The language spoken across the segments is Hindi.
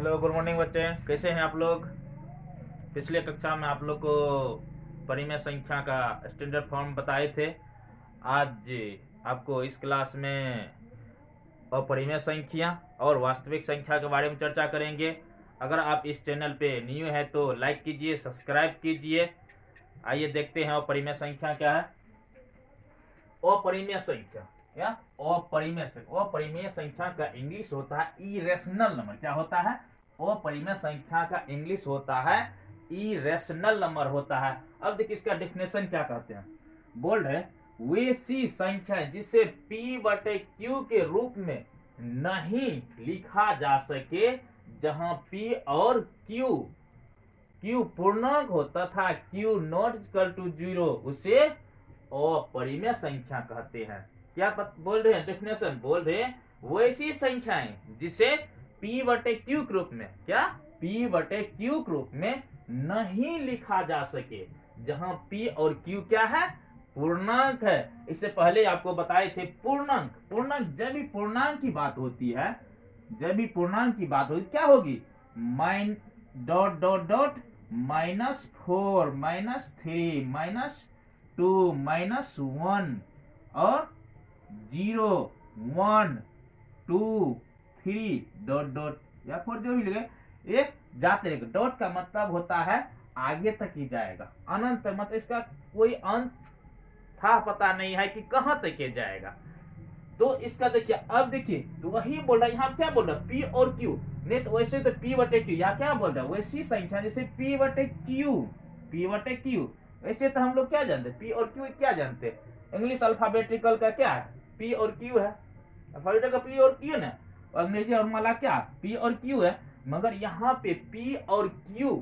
हेलो, गुड मॉर्निंग बच्चे। कैसे हैं आप लोग? पिछले कक्षा में आप लोग को परिमेय संख्या का स्टैंडर्ड फॉर्म बताए थे। आज आपको इस क्लास में अपरिमेय संख्या और वास्तविक संख्या के बारे में चर्चा करेंगे। अगर आप इस चैनल पे न्यू है तो लाइक कीजिए, सब्सक्राइब कीजिए। आइए देखते हैं अपरिमेय संख्या क्या है। अपरिमेय संख्या या अपरिमेय संख्या का इंग्लिश होता है इरेशनल नंबर। क्या होता है? अपरिमेय संख्या का इंग्लिश होता है इरेशनल नंबर होता है। अब देखिए इसका डेफिनेशन क्या कहते हैं। बोल्ड है, वैसी संख्या जिसे P/Q के रूप में नहीं लिखा जा सके जहां P और Q पूर्णांक हो तथा Q नॉट इक्वल टू 0 उसे अपरिमेय संख्या कहते हैं। क्या बोल रहे हैं? डेफिनेशन बोल रहे हैं, वैसी संख्याएं जिसे P/Q के रूप में P/Q के रूप में नहीं लिखा जा सके जहां P और Q क्या है? पूर्णांक है। इससे पहले आपको बताए थे पूर्णांक जब भी पूर्णांक की बात होती है, क्या होगी? -((-4 -3 -2 -1 और 0 1 2 3 ... या फिर जो भी लगे एक जाते रहेगा। डॉट का मतलब होता है आगे तक ही जाएगा, अनंत। मतलब इसका कोई अंत था पता नहीं है कि कहां तक ये जाएगा। तो इसका देखिए, अब देखिए तो वही बोल रहा है। यहाँ क्या बोल रहा है? P और Q नहीं तो वैसे तो P/Q। यहाँ क्या बोल रहा है? वैसी संख्या जैसे P/Q। वैसे तो हम लोग क्या जानते हैं? P और Q क्या जानते हैं? इंग्लिश अल्फाबेटिकल का क्या है? P और Q है। अल्फाबेटिकल का P और Q ना। अंग्रेजी वर्णमाला क्या? P और Q है। मगर यहाँ पे P और Q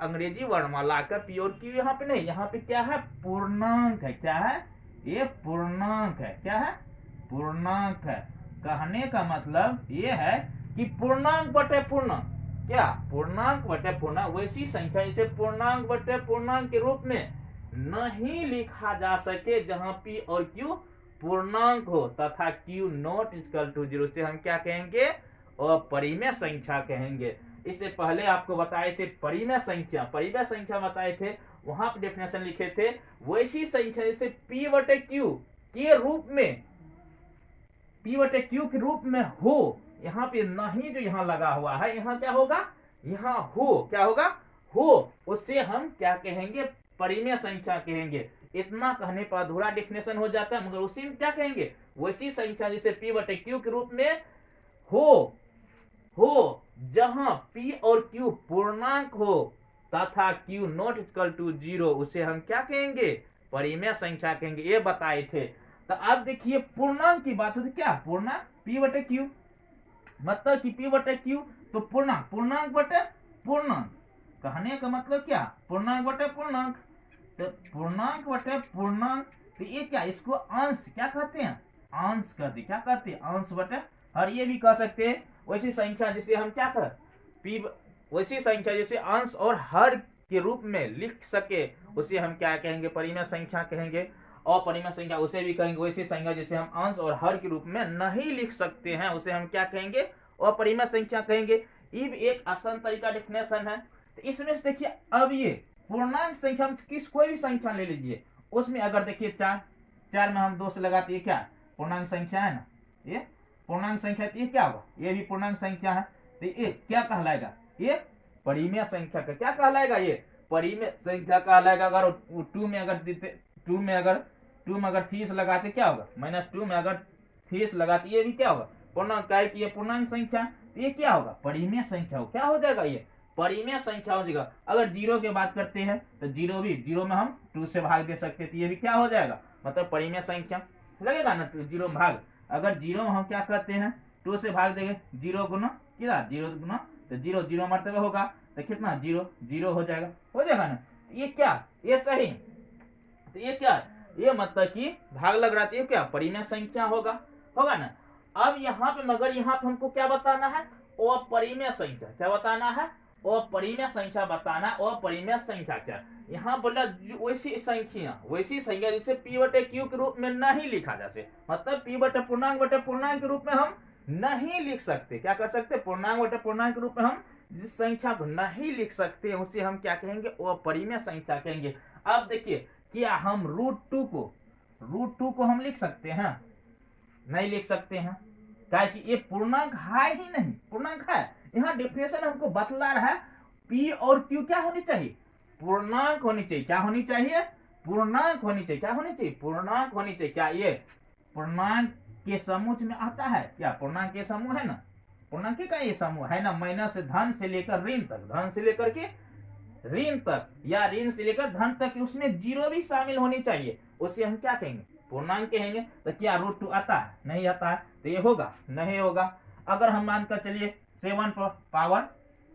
अंग्रेजी वर्णमाला का P और Q यहाँ पे नहीं। यहाँ पे क्या है? पूर्णांक है। क्या है? ये पूर्णांक है। क्या है? पूर्णांक है। कहने का मतलब ये है कि पूर्णांक बटे पूर्णांक। क्या? पूर्णांक बटे पूर्णांक। वैसी संख्या इसे पूर्णांक बटे पूर्णांक के रूप में नहीं लिखा जा सके जहां P और Q पूर्णांक हो तथा Q नॉट इक्वल टू 0 से हम क्या कहेंगे? अपरिमेय संख्या कहेंगे। इससे पहले आपको बताए थे परिमेय संख्या बताए थे। वहां पर डेफिनेशन लिखे थे, वैसी संख्या जैसे P/Q के रूप में हो। यहाँ पे नहीं जो यहाँ लगा हुआ है, यहाँ क्या होगा? यहाँ हो। क्या होगा? हो। उससे हम क्या कहेंगे? परिमेय संख्या कहेंगे। इतना कहने पर अधूरा डेफिनेशन हो जाता है, मगर उसी में क्या कहेंगे? वैसी संख्या जिसे P/Q के रूप में हो जहां P और Q पूर्णांक हो तथा Q नॉट इक्वल टू 0 उसे हम क्या कहेंगे? परिमेय संख्या कहेंगे। ये बताए थे। तो अब देखिए पूर्णांक की बात होती। क्या? पूर्णांक P/Q मतलब कि P/Q तो पूर्णांक बटे पूर्णांक। कहने का मतलब क्या? पूर्णांक बटे पूर्णांक। तो पूर्णांक बटे पूर्णांक, तो ये क्या? इसको अंश क्या कहते हैं? अंश कहते। क्या कहते हैं? अंश बटे। और ये भी कह सकते हैं वैसी संख्या जिसे हम क्या कह वैसी संख्या जिसे अंश और हर के रूप में लिख सके उसे हम क्या कहेंगे? परिमेय संख्या कहेंगे। अपरिमेय संख्या उसे भी कहेंगे। वैसी संख्या जिसे हम अंश और हर के रूप में नहीं लिख सकते हैं उसे हम क्या कहेंगे? अपरिमेय संख्या कहेंगे। ये भी एक आसान तरीका डेफिनेशन है। तो इसमें से देखिए, अब ये पूर्णांक संख्या में कोई भी संख्या ले लीजिए, उसमें अगर देखिए 4 में हम 2 से लगाते, ये क्या? पूर्णांक संख्या है ना। ये पूर्णांक संख्या, ये क्या होगा? ये भी पूर्णांक संख्या है। तो ये क्या कहलाएगा? ये परिमेय संख्या का क्या कहलाएगा? ये परिमेय संख्या कहलाएगा। अगर 2 में अगर 30 लगाते क्या होगा? -2 में अगर 30 लगाते ये भी क्या होगा? पूर्णांक का है कि ये पूर्णांक संख्या। तो ये क्या होगा? परिमेय संख्या हो। क्या हो जाएगा? ये परिमेय संख्या हो जाएगा। अगर 0 की बात करते हैं तो 0 में हम 2 से भाग दे सकते हैं, तो ये भी क्या हो जाएगा? मतलब परिमेय संख्या लगेगा ना। 0 में भाग, अगर 0 में हम क्या करते हैं? 2 से भाग देंगे। 0 गुना तो 0 मरतबा होगा तो कितना? 0 हो जाएगा ना। ये क्या? ये सही। तो ये क्या? ये मतलब कि भाग लग रहा है, क्या? परिमेय संख्या होगा ना। अब यहाँ पे मगर यहाँ पे हमको क्या बताना है? अपरिमेय संख्या। क्या बताना है? अपरिमेय संख्या बताना। अपरिमेय संख्या क्या? यहाँ बोला वैसी संख्या जिसे P/Q के रूप में नहीं लिखा जा सके। मतलब P/पूर्णांक के रूप में हम नहीं लिख सकते। क्या कर सकते? पूर्णांक बटे पूर्णांक के रूप में हम जिस संख्या को नहीं लिख सकते उसे हम क्या कहेंगे? अपरिमेय संख्या कहेंगे। अब देखिए, क्या हम रूट टू को हम लिख सकते हैं? नहीं लिख सकते हैं, क्या कि ये पूर्णांक है ही नहीं। पूर्णांक है, यहाँ डेफिनेशन हमको बतला रहा है पी और क्यू क्या होनी चाहिए? पूर्णांक होनी चाहिए। क्या होनी चाहिए? पूर्णांक होनी चाहिए। क्या होनी चाहिए? पूर्णांक होनी चाहिए। क्या ये पूर्णांक के समूह में आता है? क्या पूर्णांक के समूह है ना? पूर्णांक का ये समूह है ना, माइनस धन से लेकर ऋण तक, धन से लेकर के ऋण तक या ऋण से लेकर धन तक, उसमें जीरो भी शामिल होनी चाहिए, उसे हम क्या कहेंगे? पूर्णांक कहेंगे। तो क्या रूट टू आता है? नहीं आता है, तो ये होगा? नहीं होगा। अगर हम मानकर चलिए 7 पावर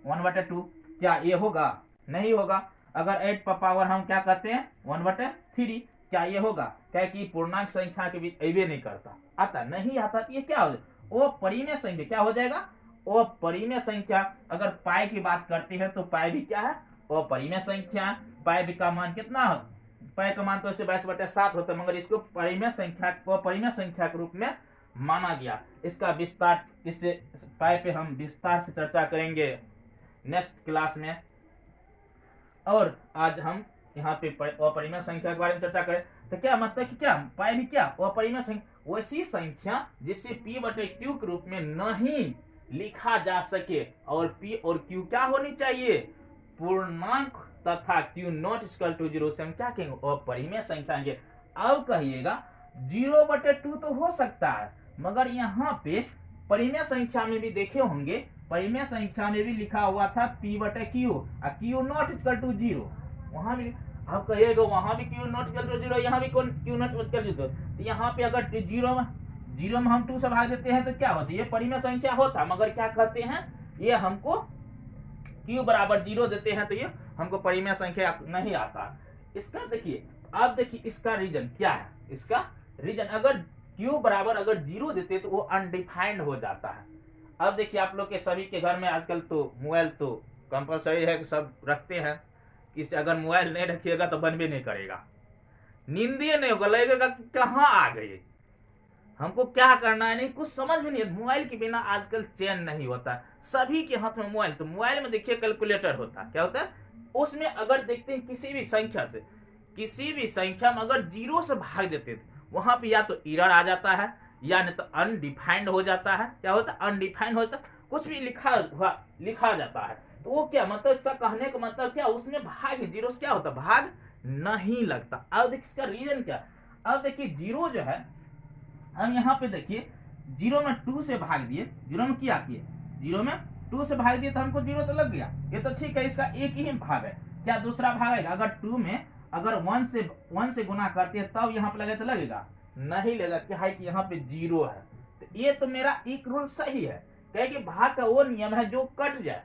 1/2, क्या ये होगा? नहीं होगा। अगर 8 पर पावर हम क्या कहते हैं 1/3, क्या ये होगा? क्या कि पूर्णांक संख्या के बीच अबे नहीं करता, आता नहीं आता, तो ये क्या हो? वो परिमेय संख्या क्या हो जाएगा? वो परिमेय संख्या। अगर पाई की बात करते हैं तो पाई भी क्या है? वो परिमेय संख्या। पाई भी का मान कितना हो? पाई का मान तो इसे 22/7 होता है, मगर इसको परिमेय संख्या के रूप में माना गया। इसका विस्तार, इससे पाई पे हम विस्तार से चर्चा करेंगे नेक्स्ट क्लास में। और आज हम यहाँ पे अपरिमेय संख्या के बारे में चर्चा करें तो क्या मतलब कि क्या पाई भी क्या अपरिमेय संख्या, वैसी संख्या जिससे पी बटे क्यू के रूप में नहीं लिखा जा सके, और पी और क्यू क्या होनी चाहिए? पूर्णांक तथा क्यू नॉट इक्वल टू 0 से हम क्या कहेंगे? अपरिमेय संख्या। अब कहिएगा 0/2 तो हो सकता है, मगर यहाँ पे परिमेय संख्या में भी देखे होंगे, परिमेय संख्या में भी लिखा हुआ था P बटे क्यू और क्यू नॉट इक्वल टू 0। वहां भी आप कहिएगा वहां भी क्यू नॉट इक्वल टू 0, यहाँ भी क्यू नॉट इक्वल टू 0। तो यहाँ पे अगर 0 में हम 2 से भाग देते हैं तो क्या होती है? ये परिमेय संख्या होता, मगर क्या कहते हैं? ये हमको क्यू बराबर 0 देते हैं तो ये हमको परिमेय संख्या नहीं आता। इसका देखिए, अब देखिए इसका रीजन क्या है? इसका रीजन अगर क्यू बराबर अगर 0 देते तो वो अनडिफाइंड हो जाता है। अब देखिए आप लोग के सभी के घर में आजकल तो मोबाइल तो कंपलसरी है कि सब रखते हैं। इससे अगर मोबाइल नहीं रखिएगा तो बनबे नहीं करेगा, नींदे नहीं होगा, लगेगा कि कहाँ आ गए, हमको क्या करना है, नहीं कुछ समझ में नहीं। मोबाइल के बिना आजकल चैन नहीं होता, सभी के हाथ में मोबाइल। तो मोबाइल में देखिए कैलकुलेटर होता है, क्या होता है? उसमें अगर देखते हैं किसी भी संख्या में अगर 0 से भाग देते थे, वहां पे या तो एरर आ जाता है या नहीं तो अनडिफाइंड हो जाता है। क्या होता है? अनडिफाइंड होता है, कुछ भी लिखा जाता है। तो वो क्या मतलब, इसका कहने का मतलब क्या? उसमें भाग 0 से क्या होता? भाग नहीं लगता। अब देखिए इसका रीजन क्या? अब देखिए 0 जो है, हम यहाँ पे देखिए 0 में 2 से भाग दिए, 0 में क्या किए? 0 में 2 से भाग दिए तो हमको 0 तो लग गया, ये तो ठीक है, इसका एक ही भाग है। क्या दूसरा भाग आएगा? अगर 2 में अगर 1 से गुना करते हैं तब यहाँ पे लगे तो लगेगा? नहीं लगेगा। क्या है कि यहाँ पे 0 है। तो ये तो मेरा एक रूल सही है, क्या कि भाग का वो नियम है जो कट जाए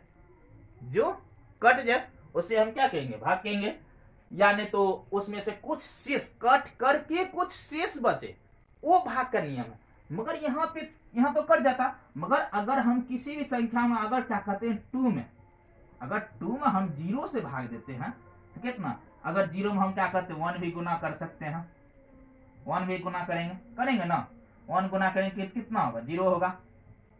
उसे हम क्या कहेंगे? भाग कहेंगे। या नहीं तो उसमें से कुछ शेष कट करके कुछ शेष बचे, वो भाग का नियम है। मगर यहाँ तो कट जाता, मगर अगर हम किसी भी संख्या में अगर क्या कहते हैं 2 में, अगर 2 में हम 0 से भाग देते हैं तो कितना? अगर 0 में हम क्या करते हैं 1 भी गुना कर सकते हैं, 1 भी गुना करेंगे ना, 1 गुना करेंगे कितना होगा? 0 होगा।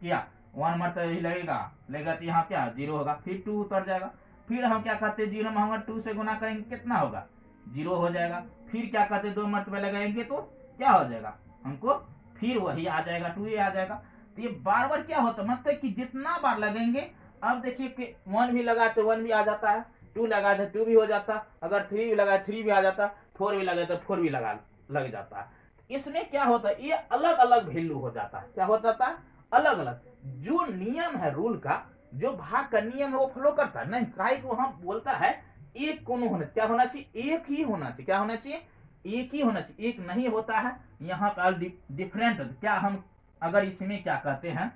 क्या 1 मरतबा यही लगेगा तो यहाँ क्या 0 होगा, फिर 2 उतर जाएगा। फिर हम क्या करते हैं 0 में हम 2 से गुना करेंगे कितना होगा? 0 हो जाएगा। फिर क्या करते 2 मरतबा लगाएंगे तो क्या हो जाएगा? हमको फिर वही आ जाएगा, 2 ही आ जाएगा। तो ये बार बार क्या होता है, मतलब कि जितना बार लगेंगे, अब देखिए कि 1 भी लगाते 1 भी आ जाता है, 2 लगाते 2 भी हो जाता, अगर 3 भी लगाए 3 भी आ जाता, 4 भी लगाए तो 4 भी लग जाता है। इसमें क्या होता है? ये अलग अलग वैल्यू हो जाता है। क्या हो जाता है? अलग अलग। जो नियम है रूल का, जो भाग का नियम है वो फॉलो करता है नहीं, काहे को वहां बोलता है एक कोनो होना, क्या होना चाहिए? एक ही होना चाहिए। क्या होना चाहिए? एक ही होना चाहिए, एक नहीं होता है। यहाँ पे डिफरेंट। क्या हम अगर इसमें क्या कहते हैं,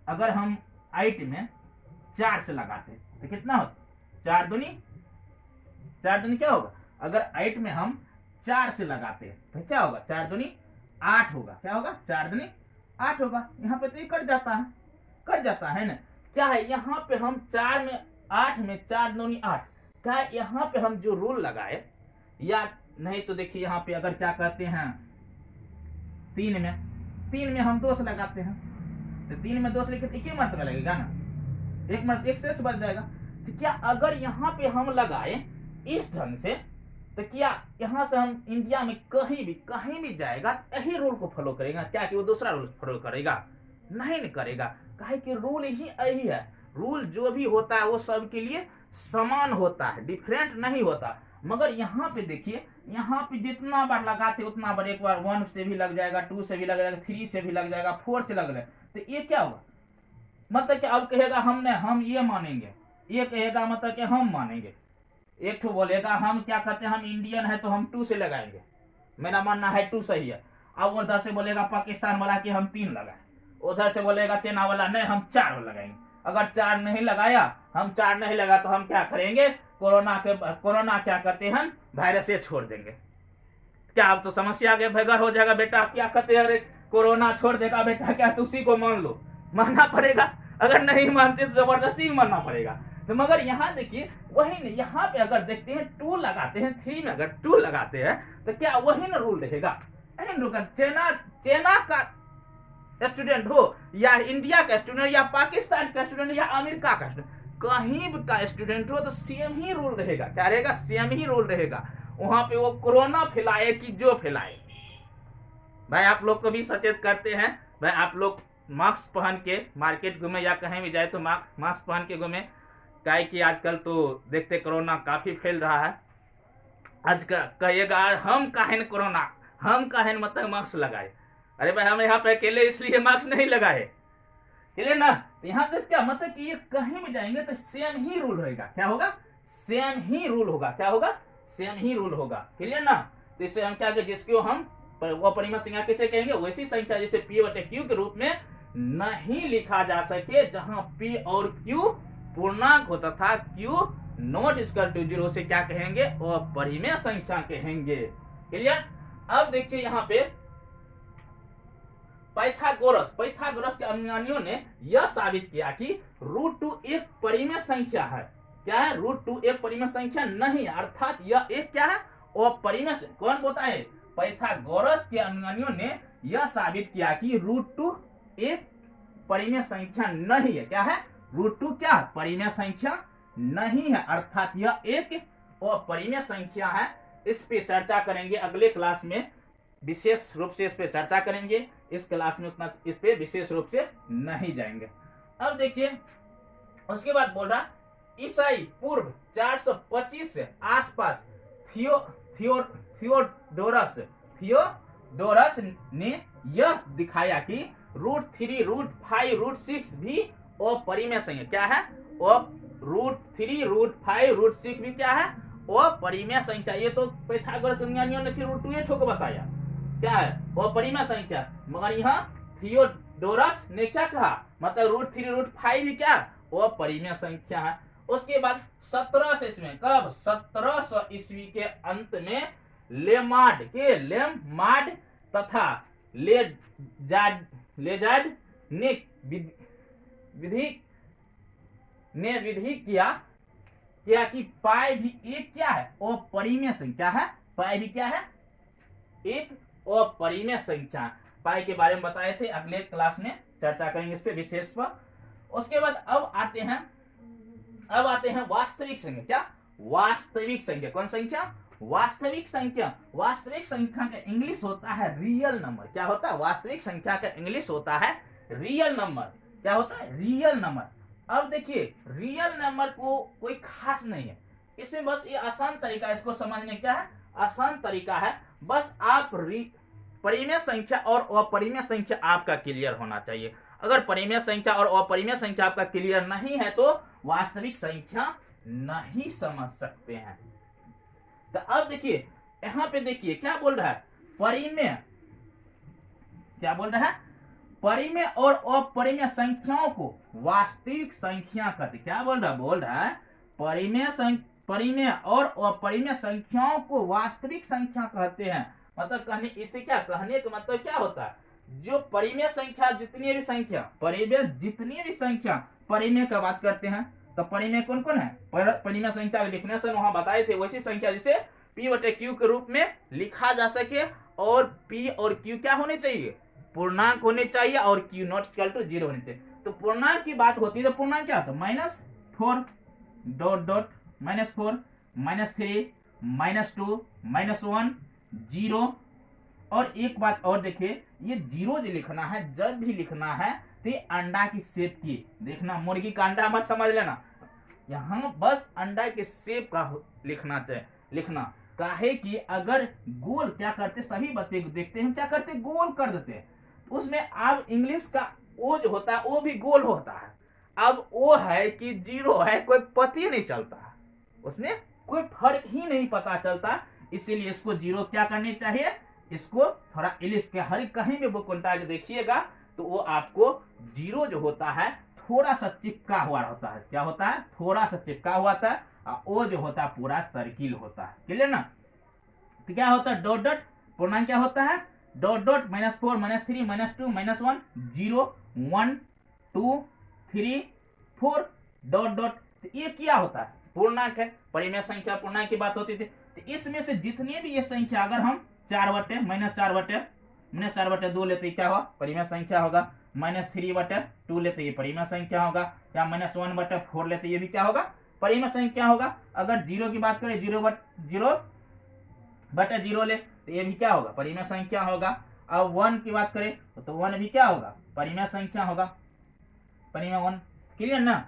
अगर हम 8 में 4 से लगाते तो कितना होता? 4 दूनी क्या होगा? अगर 8 में हम 4 से लगाते हैं तो क्या होगा? 4 दूनी 8 होगा। क्या होगा? 4 दूनी 8 होगा। यहाँ पे तो ये कट जाता है ना। क्या है यहाँ पे हम 8 में 4 दूनी 8, क्या यहाँ पे हम जो रूल लगाए, या नहीं तो देखिए यहाँ पे अगर क्या कहते हैं 3 में हम 2 से लगाते हैं तो 3 में 2 से लिखे तो एक ही मरतबा लगेगा ना, एक शेष बच जाएगा। तो क्या अगर यहाँ पे हम लगाए इस ढंग से, तो क्या यहाँ से हम इंडिया में कहीं भी जाएगा यही रूल को फॉलो करेगा क्या कि वो दूसरा रूल फॉलो करेगा? नहीं करेगा। काहे कि रूल ही यही है, रूल जो भी होता है वो सबके लिए समान होता है, डिफरेंट नहीं होता। मगर यहाँ पे देखिए, यहाँ पे जितना बार लगाते उतना बार, एक बार 1 से भी लग जाएगा, 2 से भी लग जाएगा, 3 से भी लग जाएगा, 4 से लग जाएगा। तो ये क्या होगा? मतलब कि अब कहेगा हम ये मानेंगे, ये कहेगा मतलब कि हम मानेंगे। एक ठो बोलेगा हम क्या कहते हैं, हम इंडियन है तो हम 2 से लगाएंगे, मेरा मानना है 2 सही है। अब उधर से बोलेगा पाकिस्तान वाला कि हम 3 लगाए, उधर से बोलेगा चाइना वाला नहीं हम 4 लगाएंगे। अगर 4 नहीं लगाया, हम 4 नहीं लगा तो हम क्या करेंगे, कोरोना क्या करते हैं, वायरस से छोड़ देंगे। क्या अब तो समस्या आगे भगर हो जाएगा, बेटा क्या कहते हैं, अरे कोरोना छोड़ देगा बेटा, क्या तो उसी को मान लो, मानना पड़ेगा। अगर नहीं मानते तो जबरदस्ती मानना पड़ेगा। तो मगर यहाँ देखिए वही नहीं, यहाँ पे अगर देखते हैं 2 लगाते हैं, 3 में अगर 2 लगाते हैं तो क्या वही ना रूल रहेगा? चाइना का स्टूडेंट हो या इंडिया का स्टूडेंट या पाकिस्तान का स्टूडेंट या अमेरिका का स्टूडेंट, कहीं का स्टूडेंट हो तो सेम ही रूल रहेगा। क्या रहेगा? सेम ही रूल रहेगा। वहां पे वो कोरोना फैलाए कि जो फैलाए, भाई आप लोग को भी सचेत करते हैं। भाई आप लोग मास्क पहन के मार्केट घूमे या कहीं भी जाए तो मास्क पहन के घूमे, क्या कि आजकल तो देखते कोरोना काफी फैल रहा है। आज कहिएगा हम काहे कोरोना, हम काहे मतलब मास्क लगाए। अरे भाई हम यहाँ पे अकेले इसलिए मास्क नहीं लगाए, चलिए ना। यहाँ पे क्या मतलब कि ये कहीं भी जाएंगे तो सेम ही रूल रहेगा। क्या होगा? सेम ही रूल होगा। क्या होगा? सेम ही रूल होगा। क्लियर ना? तो इससे हम क्या कहें, जिसको हम वो परिमेय संख्या किसे कहेंगे, वैसी संख्या जिसे P बटे Q के रूप में नहीं लिखा जा सके, जहां P और Q पूर्णांक होता था, Q नॉट इक्वल टू 0 से क्या कहेंगे, वो परिमेय संख्या कहेंगे। क्लियर? अब देखिए यहाँ पे पाइथागोरस के अनुयायियों ने यह साबित किया कि √2 एक परिमेय संख्या है। क्या है? √2 एक परिमेय संख्या नहीं, अर्थात यह एक क्या है, अपरिमेय। कौन बोलता है? पाइथागोरस के अनुयायियों ने यह साबित किया कि √2 एक परिमेय संख्या नहीं है। क्या है? √2 क्या? परिमेय संख्या नहीं है, अर्थात यह एक अपरिमेय संख्या है। इस पे चर्चा करेंगे अगले क्लास में, विशेष रूप से इस पे चर्चा करेंगे। इस क्लास में उतना इस पे विशेष रूप से नहीं जाएंगे। अब देखिए उसके बाद बोल रहा, ईसाई पूर्व 425 से आसपास थियोडोरस ने यह दिखाया कि √3, √5, √6 भी अपरिमेय संख्या। क्या है? √3, √5, √6 भी क्या है? अपरिमेय संख्या। ये तो पाइथागोरस अनुयायियों ने फिर √2 ठोक बताया। क्या है? अपरिमेय संख्या। मगर यहाँ थियोडोरस ने क्या कहा, मतलब √3, √5 भी क्या? अपरिमेय संख्या है। उसके बाद 1700 ईस्वी में, कब? 1700 ईस्वी के अंत में लेमार्ड तथा लेजार्ड ने विधि किया कि पाई भी एक क्या है? अपरिमेय संख्या है। पाई भी क्या है? एक अपरिमेय संख्या। पाई के बारे में बताए थे, अगले क्लास में चर्चा करेंगे इस पे विशेष पर। उसके बाद अब आते हैं वास्तविक संख्या। क्या? वास्तविक संख्या। कौन संख्या? वास्तविक संख्या। वास्तविक संख्या का इंग्लिश होता है रियल नंबर। क्या होता है? वास्तविक संख्या का इंग्लिश होता है रियल नंबर। क्या होता है? Real number. अब देखिए रियल नंबर को कोई खास नहीं है, इसमें बस ये आसान तरीका इसको समझने, क्या है? आसान तरीका है। बस आप परिमेय संख्या और अपरिमेय संख्या आपका क्लियर होना चाहिए। अगर परिमेय संख्या और अपरिमेय संख्या आपका क्लियर नहीं है तो वास्तविक संख्या नहीं समझ सकते हैं। तो अब देखिए यहाँ पे देखिए क्या बोल रहा है, परिमेय। क्या बोल रहा है? परिमेय और अपरिमेय संख्याओं को वास्तविक संख्या कहते। क्या बोल रहा है? बोल रहा है परिमेय और अपरिमेय संख्याओं को वास्तविक संख्या कहते हैं। मतलब कहने इसे क्या कहने का मतलब क्या होता है, जो परिमेय संख्या जितनी भी संख्या, परिमेय का बात करते हैं तो परिमेय कौन कौन है? परिमेय संख्या लिखने से वहां बताए थे, वैसी संख्या जिसे P बटे Q के रूप में लिखा जा सके और P और Q क्या होने चाहिए? पूर्णांक होने चाहिए और क्यू नॉट इक्वल टू 0 होने चाहिए। तो पूर्णांक की बात होती है तो पूर्णांक क्या होता है, -4 डॉट डॉट -4 -3 -2 -1 0। और एक बात और देखिए, ये 0 जो लिखना है, जब भी लिखना है तो ये अंडा की शेप की, देखना मुर्गी का अंडा मत समझ लेना, यहाँ बस अंडा के शेप का लिखना चाहिए, लिखना काहे कि अगर गोल क्या करते, सभी बच्चे देखते हैं क्या करते, गोल कर देते हैं। उसमें अब इंग्लिश का ओ जो होता है वो भी गोल होता है। अब ओ है कि 0 है कोई पता ही नहीं चलता, उसमें कोई फर्क ही नहीं पता चलता। इसीलिए इसको 0 क्या करनी चाहिए, इसको थोड़ा इलिप्स के हर कहीं भी बुक उल्टा के देखिएगा तो वो आपको 0 जो होता है थोड़ा सा चिपका हुआ होता है। क्या होता है, थोड़ा सा चिपका हुआ था। वो जो होता है पूरा सर्किल होता है। क्लियर ना। तो क्या होता है, डॉट डॉट पूर्णांक क्या होता है, डॉट डॉट -4 -3 -2 -1 0 1 2 3 4 डॉट डॉट। तो ये क्या होता है, पूर्णांक है, परिमेय संख्या पूर्णांक की बात होती थी। तो इसमें से जितनी भी ये संख्या अगर हम 4 बटे -4/2 लेते क्या होगा, परिमेय संख्या होगा। -3/2 लेते ये परिमेय संख्या होगा, या -1/4 लेते ये भी क्या होगा, परिमेय संख्या होगा। अगर 0 की बात करें 0/0 ले तो ये भी क्या होगा, परिमेय संख्या होगा। अब 1 की बात करें तो 1 भी क्या होगा, परिमेय संख्या होगा, परिमेय 1। क्लियर ना।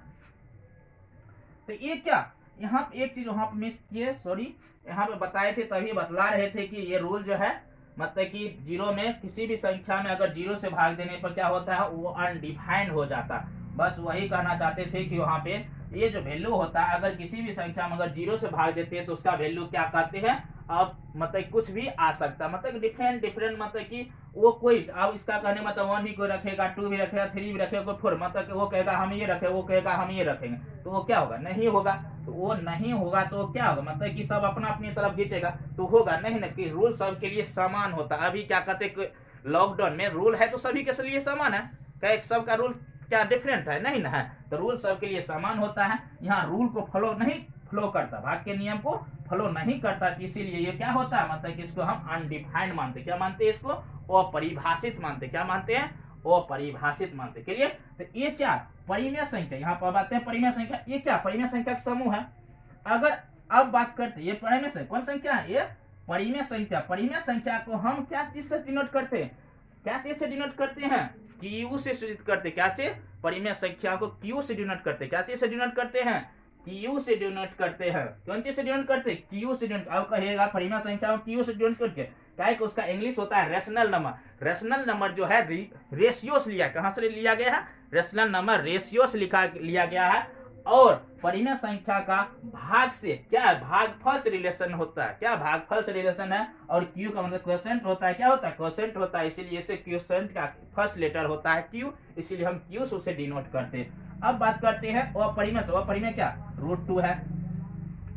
तो ये क्या, यहाँ पे एक चीज वहां पे मिस किए, सॉरी, यहाँ पे बताए थे तभी बतला रहे थे कि ये रूल जो है मतलब कि 0 में किसी भी संख्या में अगर 0 से भाग देने पर क्या होता है, वो अनडिफाइंड हो जाता है। बस वही कहना चाहते थे कि वहां पे ये जो वैल्यू होता है अगर किसी भी संख्या में अगर 0 से भाग देते हैं तो उसका वैल्यू क्या कहते हैं, अब मतलब कुछ भी आ सकता है, मतलब डिफरेंट मतलब कि वो कोई, अब इसका कहने मतलब 1 भी कोई रखेगा, 2 भी रखेगा, 3 भी रखेगा, कोई 4, मतलब वो कहेगा हम ये रखे, वो कहेगा हम ये रखेंगे, तो वो क्या होगा, नहीं होगा। तो वो नहीं होगा तो क्या होगा, मतलब कि सब अपना अपनी तरफ खींचेगा तो होगा नहीं ना, कि रूल सबके लिए समान होता है। अभी क्या कहते लॉकडाउन में रूल है तो सभी के लिए समान है, क्या सबका रूल क्या डिफरेंट है, नहीं ना है। तो रूल सबके लिए समान होता है। यहाँ रूल को फ्लो करता, भाग के नियम को फ्लो नहीं करता, इसीलिए ये क्या होता है, मतलब कि इसको हम अनडिफाइंड मानते, क्या मानते हैं, इसको अपरिभाषित मानते, क्या मानते हैं, अपरिभाषित मानते। क्लियर। तो ये क्या परिमेय संख्या, यहाँ पर बात है परिमेय संख्या, ये क्या परिमेय संख्या का समूह है। अगर अब बात करते ये परिमेय संख्या कौन संख्या है, ये परिमेय संख्या। परिमेय संख्या को हम क्या चीज से डिनोट करते हैं, क्या चीज से डिनोट करते हैं, क्यू से सूचित करते, क्या से, परिमेय संख्या को क्यू से डिनोट करते, क्या चीज से डिनोट करते हैं, क्यू से डिनोट करते हैं। कौन चीज से डिनोट करते, क्यू से डिनोट। अब कहेगा परिमेय संख्या को क्यू से डिनोट करके, क्या है कि उसका इंग्लिश होता है रेशनल नंबर। रेशनल नंबर जो है रेशियो से लिया, कहां से लिया गया है, रेशनल नंबर रेशियो से लिया गया है। और परिमेय संख्या का भाग से क्या है, भागफल से रिलेशन होता है, क्या भागफल से रिलेशन है। और क्यू का मतलब क्वोशेंट होता है, क्या होता है, क्वोशेंट होता है, इसीलिए इसे क्वोशेंट का फर्स्ट लेटर होता है क्यू, इसीलिए हम क्यू से डिनोट करते हैं। अब बात करते हैं अपरिमेय से। अपरिमेय क्या, √2 है,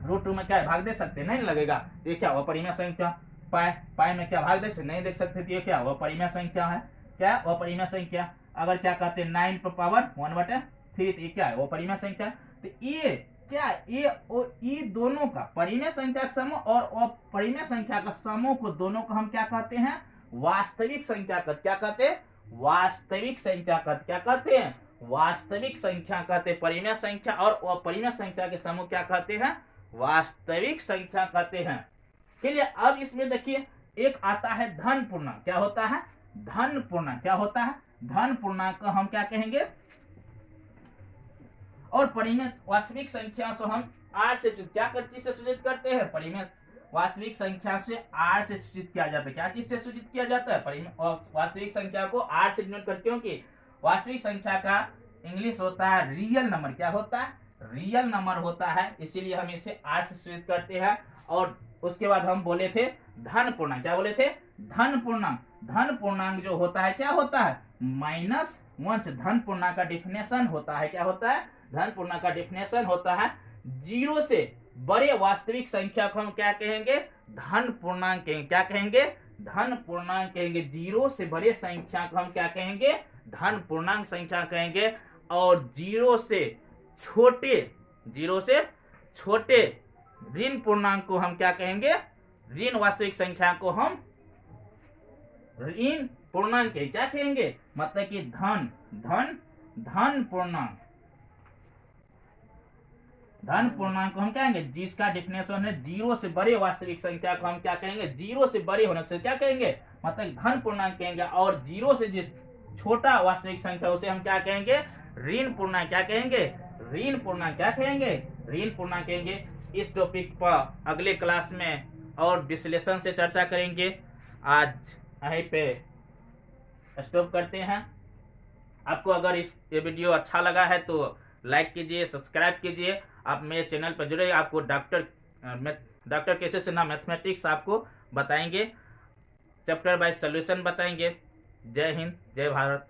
√2 में क्या है, भाग दे सकते नहीं लगेगा, तो ये क्या अपरिमेय संख्या। पाई में क्या भाग दे सकते नहीं देख सकते, तो ये क्या अपरिमेय संख्या है, क्या अपरिमेय संख्या। अगर क्या कहते हैं 9 पर पावर 1/3, तो ये क्या है अपरिमेय संख्या। तो ये क्या, ये दोनों का परिमेय संख्या का समूह और अपरिमेय संख्या का समूह को दोनों को हम क्या कहते हैं, वास्तविक संख्या का, क्या कहते हैं, वास्तविक संख्या का, क्या कहते हैं, वास्तविक संख्या कहते हैं। परिमेय संख्या और अपरिमेय संख्या के समूह क्या कहते हैं, वास्तविक संख्या कहते हैं। चलिए अब इसमें देखिए एक आता है धन पूर्णांक, क्या होता है, धन पूर्णांक, क्या होता है, धन पूर्णांक को हम क्या कहेंगे, और परिमेय वास्तविक संख्या से हम आर से क्या चीज से सूचित करते हैं, परिमेय वास्तविक संख्या से आर से सूचित किया जाता है, क्या चीज से सूचित किया जाता है, परिमेय वास्तविक संख्या को आर से डिनोट करते, क्योंकि वास्तविक संख्या का इंग्लिश होता है रियल नंबर, क्या होता है, रियल नंबर होता है, इसीलिए हम इसे आर से सूचित करते हैं। और उसके बाद हम बोले थे धन पूर्णांक, क्या बोले थे, धन पूर्णांक। धन पूर्णांक जो होता है क्या होता है, -1 धन पूर्णांक का डिफिनेशन होता है, क्या होता है, धन पूर्णांक का डिफिनेशन होता है 0 से बड़े वास्तविक संख्या को हम क्या कहेंगे, धन पूर्णांक कहेंगे, क्या कहेंगे, धन पूर्णांक कहेंगे। 0 से बड़े संख्या को हम क्या कहेंगे, धन पूर्णांक संख्या कहेंगे। और 0 से छोटे ऋण पूर्णांक को हम क्या कहेंगे, ऋण वास्तविक संख्या को हम ऋण पूर्णांक है, क्या कहेंगे, मतलब कि धन धन धन पूर्णांक, धन पूर्णांक को हम कहेंगे जिसका डेफिनेशन है जीरो से बड़े वास्तविक संख्या को हम क्या कहेंगे, जीरो से बड़े होने से क्या कहेंगे, मतलब धन पूर्णांक कहेंगे। और जीरो से जो छोटा वास्तविक संख्या उसे हम क्या कहेंगे, ऋण पूर्णांक, क्या कहेंगे, ऋण पूर्णांक, क्या कहेंगे, ऋण पूर्णांक कहेंगे। इस टॉपिक पर अगले क्लास में और विश्लेषण से चर्चा करेंगे। आज यहीं पे स्टॉप करते हैं। आपको अगर ये वीडियो अच्छा लगा है तो लाइक कीजिए, सब्सक्राइब कीजिए। आप मेरे चैनल पर जुड़े, आपको डॉक्टर कैसे सिन्हा मैथमेटिक्स आपको बताएंगे, चैप्टर वाइज सॉल्यूशन बताएंगे। जय हिंद, जय भारत।